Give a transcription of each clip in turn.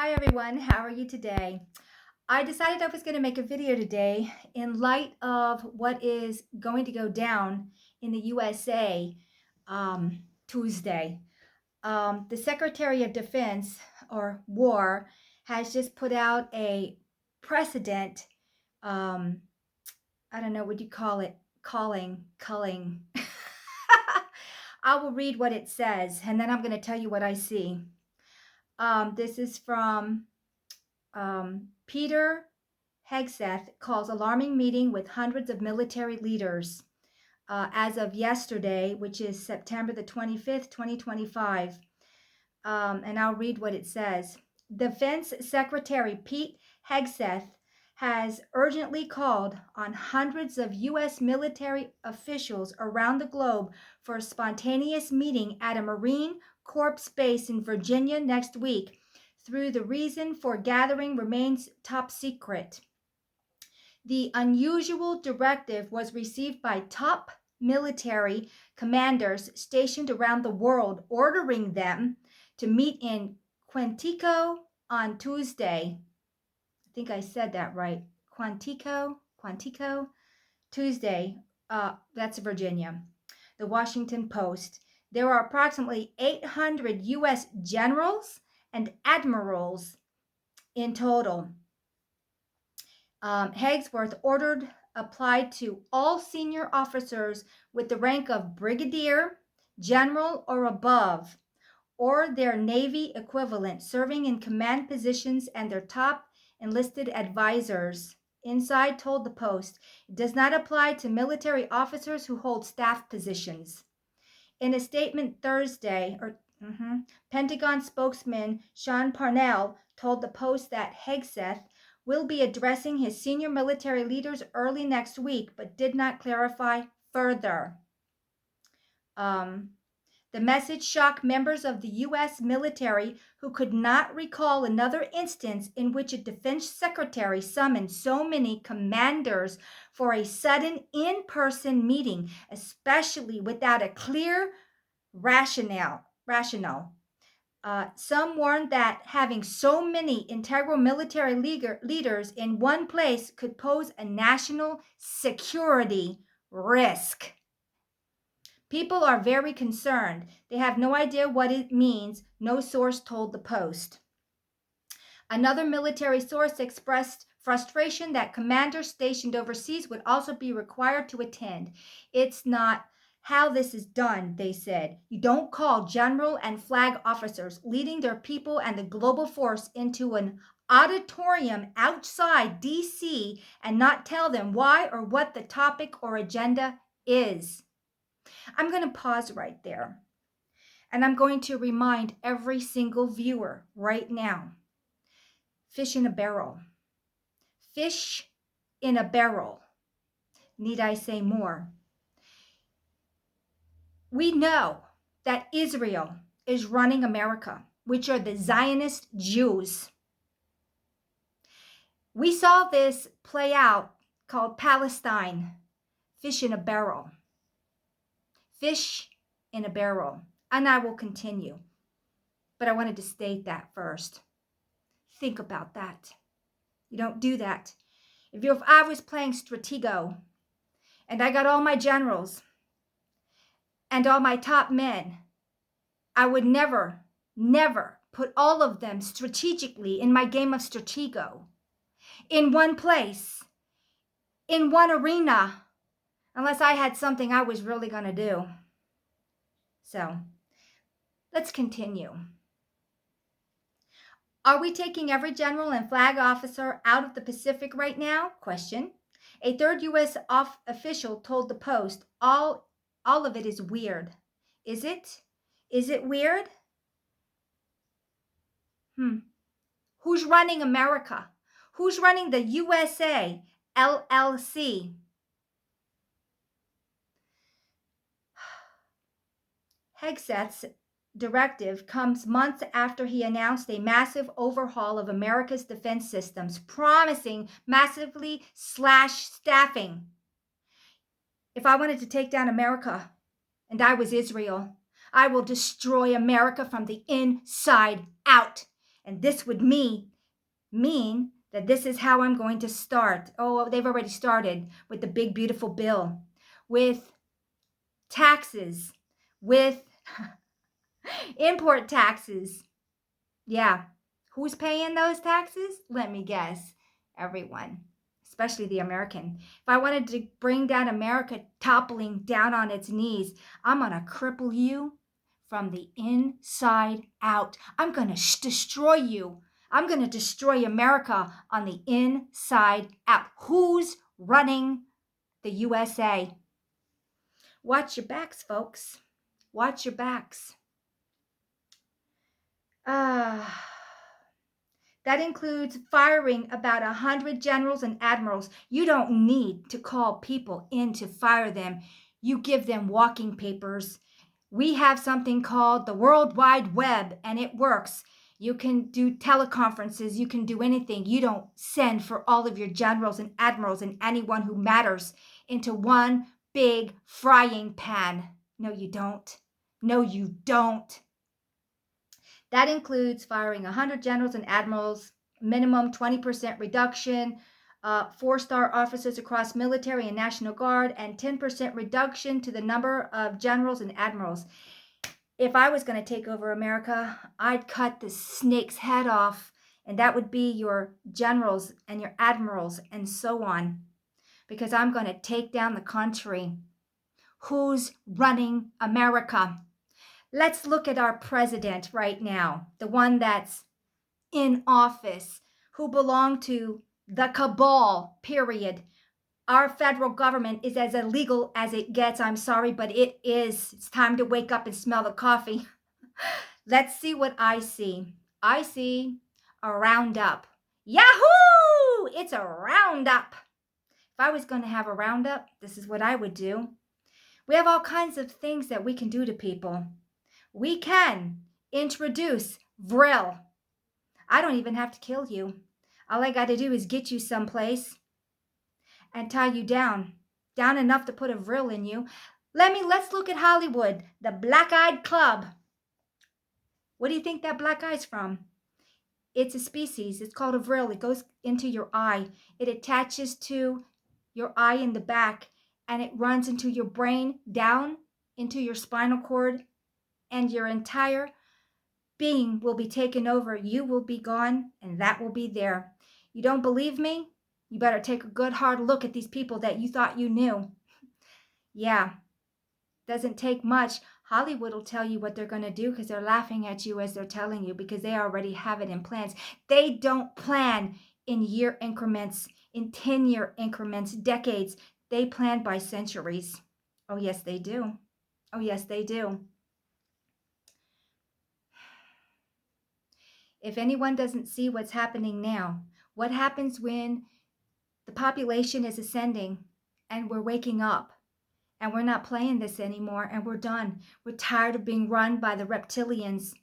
Hi everyone, how are you today? I decided I was going to make a video today in light of what is going to go down in the USA Tuesday. The Secretary of Defense or War has just put out a precedent. Um, I don't know what you call it, culling. I will read what it says and then I'm going to tell you what I see. This is from Peter Hegseth calls alarming meeting with hundreds of military leaders as of yesterday, which is September the 25th, 2025. And I'll read what it says. Defense Secretary Pete Hegseth has urgently called on hundreds of U.S. military officials around the globe for a spontaneous meeting at a Marine Corps base in Virginia next week. Through the reason for gathering remains top secret. The unusual directive was received by top military commanders stationed around the world, ordering them to meet in Quantico on Tuesday. I think I said that right. Quantico, Tuesday. That's Virginia. The Washington Post. There are approximately 800 U.S. generals and admirals in total. Hagsworth ordered applied to all senior officers with the rank of brigadier, general, or above, or their Navy equivalent serving in command positions and their top enlisted advisors. Inside told the Post, it does not apply to military officers who hold staff positions. In a statement Thursday, Pentagon spokesman Sean Parnell told the Post that Hegseth will be addressing his senior military leaders early next week, but did not clarify further. The message shocked members of the U.S. military who could not recall another instance in which a defense secretary summoned so many commanders for a sudden in-person meeting, especially without a clear rationale. Some warned that having so many integral military leaders in one place could pose a national security risk. People are very concerned. They have no idea what it means, no source told the Post. Another military source expressed frustration that commanders stationed overseas would also be required to attend. It's not how this is done, they said. You don't call general and flag officers leading their people and the global force into an auditorium outside DC and not tell them why or what the topic or agenda is. I'm going to pause right there. And I'm going to remind every single viewer right now. Fish in a barrel. Fish in a barrel. Need I say more? We know that Israel is running America, which are the Zionist Jews. We saw this play out called Palestine. Fish in a barrel. Fish in a barrel. And I will continue. But I wanted to state that first. Think about that. You don't do that. If I was playing Stratego and I got all my generals and all my top men, I would never put all of them strategically in my game of Stratego in one place, in one arena, unless I had something I was really going to do. So let's continue. Are we taking every general and flag officer out of the Pacific right now? Question. A third U.S. official told the Post, all of it is weird. Is it? Is it weird? Who's running America? Who's running the USA LLC? Hegseth's directive comes months after he announced a massive overhaul of America's defense systems, promising massively slash staffing. If I wanted to take down America and I was Israel, I will destroy America from the inside out. And this would mean that this is how I'm going to start. Oh, they've already started with the big, beautiful bill, with taxes, with import taxes. Yeah. Who's paying those taxes? Let me guess. Everyone, especially the American. If I wanted to bring down America toppling down on its knees, I'm going to cripple you from the inside out. I'm going to destroy you. I'm going to destroy America on the inside out. Who's running the USA? Watch your backs, folks. Watch your backs. That includes firing about 100 generals and admirals. You don't need to call people in to fire them. You give them walking papers. We have something called the World Wide Web, and it works. You can do teleconferences. You can do anything. You don't send for all of your generals and admirals and anyone who matters into one big frying pan. No, you don't. No, you don't. That includes firing 100 generals and admirals, minimum 20% reduction, 4-star officers across military and National Guard, and 10% reduction to the number of generals and admirals. If I was going to take over America, I'd cut the snake's head off, and that would be your generals and your admirals and so on, because I'm going to take down the country. Who's running America? Let's look at our president right now, the one that's in office, who belong to the cabal, period. Our federal government is as illegal as it gets. I'm sorry, but it is. It's time to wake up and smell the coffee. Let's see what I see. I see a roundup. Yahoo! It's a roundup. If I was going to have a roundup, this is what I would do. We have all kinds of things that we can do to people. We can introduce Vril. I don't even have to kill you. All I got to do is get you someplace and tie you down enough to put a Vril in you. Let's look at Hollywood, the black-eyed club. What do you think that black eye's from? It's a species. It's called a Vril. It goes into your eye. It attaches to your eye in the back, and it runs into your brain, down into your spinal cord, and your entire being will be taken over. You will be gone, and that will be there. You don't believe me? You better take a good hard look at these people that you thought you knew. Yeah, doesn't take much. Hollywood will tell you what they're going to do because they're laughing at you as they're telling you, because they already have it in plans. They don't plan in year increments, in 10-year increments, decades. They plan by centuries. Oh, yes, they do. Oh, yes, they do. If anyone doesn't see what's happening now, what happens when the population is ascending and we're waking up and we're not playing this anymore and we're done. We're tired of being run by the reptilians.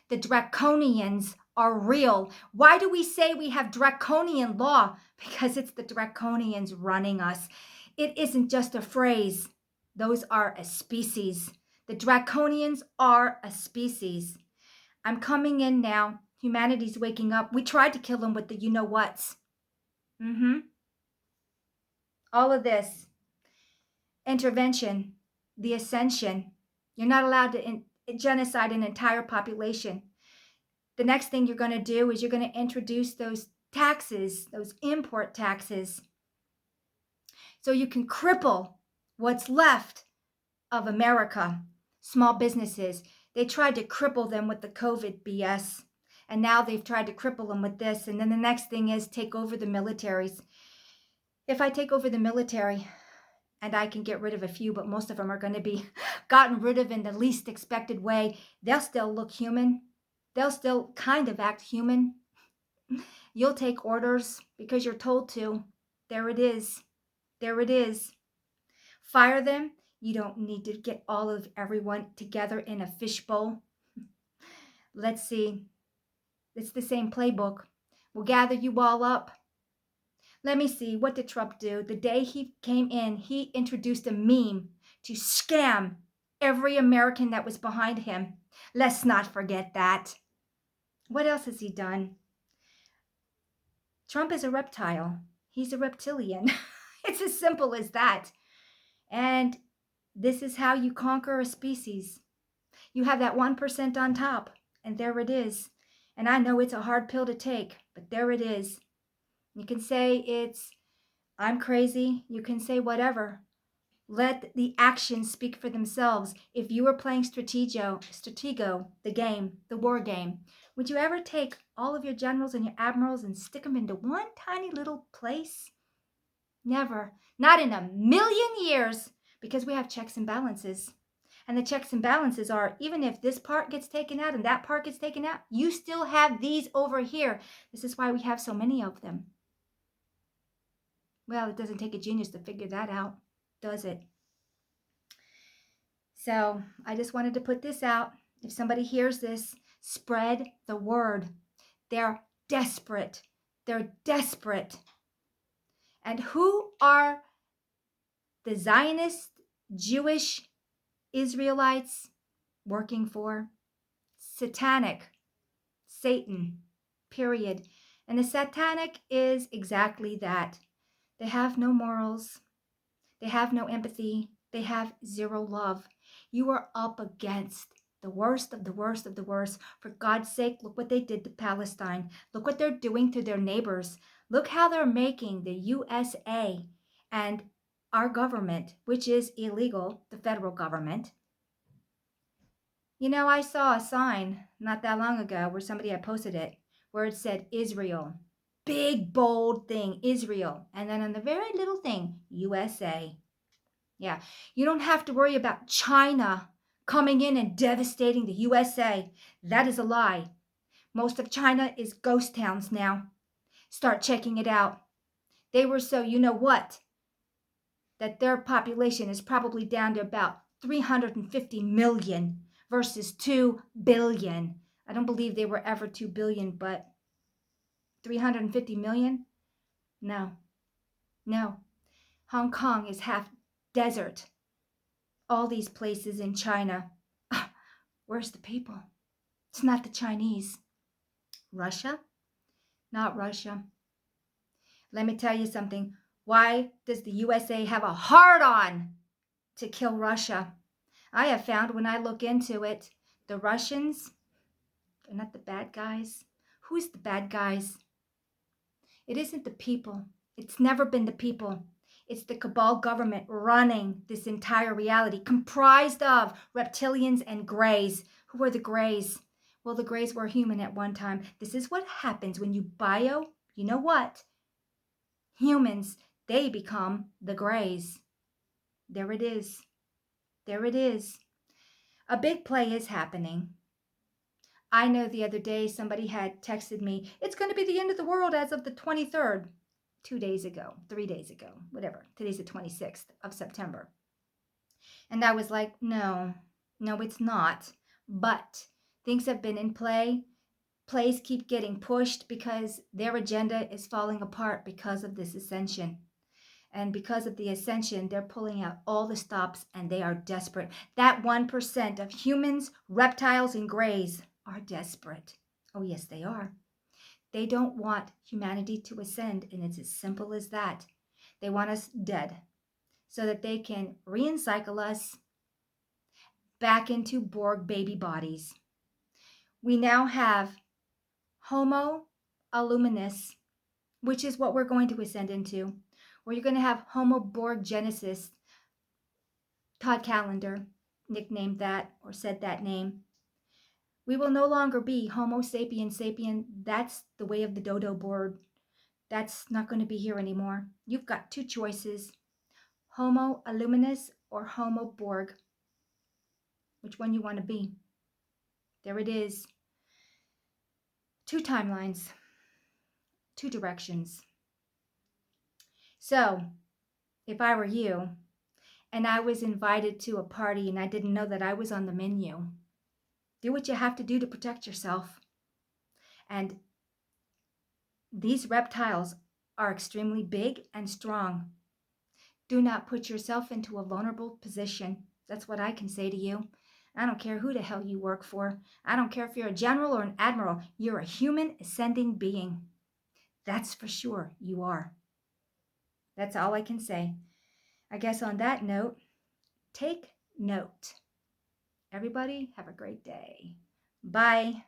The draconians are real. Why do we say we have draconian law? Because it's the draconians running us. It isn't just a phrase. Those are a species. The draconians are a species. I'm coming in now. Humanity's waking up. We tried to kill them with the you-know-whats. All of this. Intervention. The ascension. You're not allowed to genocide an entire population. The next thing you're going to do is you're going to introduce those taxes, those import taxes, so you can cripple what's left of America. Small businesses. They tried to cripple them with the COVID BS, and now they've tried to cripple them with this. And then the next thing is take over the militaries. If I take over the military, and I can get rid of a few, but most of them are going to be gotten rid of in the least expected way, they'll still look human. They'll still kind of act human. You'll take orders because you're told to. There it is. There it is. Fire them. You don't need to get all of everyone together in a fishbowl. Let's see. It's the same playbook. We'll gather you all up. Let me see. What did Trump do? The day he came in, he introduced a meme to scam every American that was behind him. Let's not forget that. What else has he done? Trump is a reptile. He's a reptilian. It's as simple as that. And this is how you conquer a species. You have that 1% on top, and there it is. And I know it's a hard pill to take, but there it is. You can say I'm crazy. You can say whatever. Let the actions speak for themselves. If you were playing Stratego, the game, the war game, would you ever take all of your generals and your admirals and stick them into one tiny little place? Never. Not in a million years, because we have checks and balances. And the checks and balances are, even if this part gets taken out and that part gets taken out, you still have these over here. This is why we have so many of them. Well, it doesn't take a genius to figure that out, does it? So I just wanted to put this out. If somebody hears this, spread the word. They're desperate. They're desperate. And who are the Zionist Jewish Israelites working for? Satanic. Satan. Period. And the satanic is exactly that. They have no morals. They have no empathy. They have zero love. You are up against the worst of the worst of the worst. For God's sake, look what they did to Palestine. Look what they're doing to their neighbors. Look how they're making the USA and our government, which is illegal, the federal government. You know, I saw a sign not that long ago where somebody had posted it, where it said Israel. Big, bold thing, Israel. And then on the very little thing, USA. Yeah, you don't have to worry about China coming in and devastating the USA. That is a lie. Most of China is ghost towns now. Start checking it out. They were so, you know what, that their population is probably down to about 350 million versus 2 billion. I don't believe they were ever 2 billion, but 350 million? No, no. Hong Kong is half desert. All these places in China. Where's the people? It's not the Chinese. Russia? Not Russia. Let me tell you something. Why does the USA have a hard on to kill Russia? I have found when I look into it, the Russians, they're not the bad guys. Who's the bad guys? It isn't the people. It's never been the people. It's the cabal government running this entire reality, comprised of reptilians and grays. Who are the grays? Well, the grays were human at one time. This is what happens when you you know what? Humans, they become the grays. There it is. There it is. A big play is happening. I know the other day somebody had texted me, it's going to be the end of the world as of the 23rd. 2 days ago, 3 days ago, whatever. Today's the 26th of September. And I was like, no, it's not. But things have been in play. Plays keep getting pushed because their agenda is falling apart because of this ascension. And because of the ascension, they're pulling out all the stops and they are desperate. That 1% of humans, reptiles, and grays are desperate. Oh, yes, they are. They don't want humanity to ascend, and it's as simple as that. They want us dead so that they can recycle us back into Borg baby bodies. We now have Homo Illuminus, which is what we're going to ascend into, where you're going to have Homo Borg Genesis. Todd Callender nicknamed that or said that name. We will no longer be Homo sapien sapien. That's the way of the dodo bird. That's not going to be here anymore. You've got two choices, Homo Illuminus or Homo Borg. Which one you want to be? There it is. Two timelines, two directions. So, if I were you and I was invited to a party and I didn't know that I was on the menu, do what you have to do to protect yourself. And these reptiles are extremely big and strong. Do not put yourself into a vulnerable position. That's what I can say to you. I don't care who the hell you work for. I don't care if you're a general or an admiral. You're a human ascending being. That's for sure you are. That's all I can say. I guess on that note, take note. Everybody, have a great day. Bye.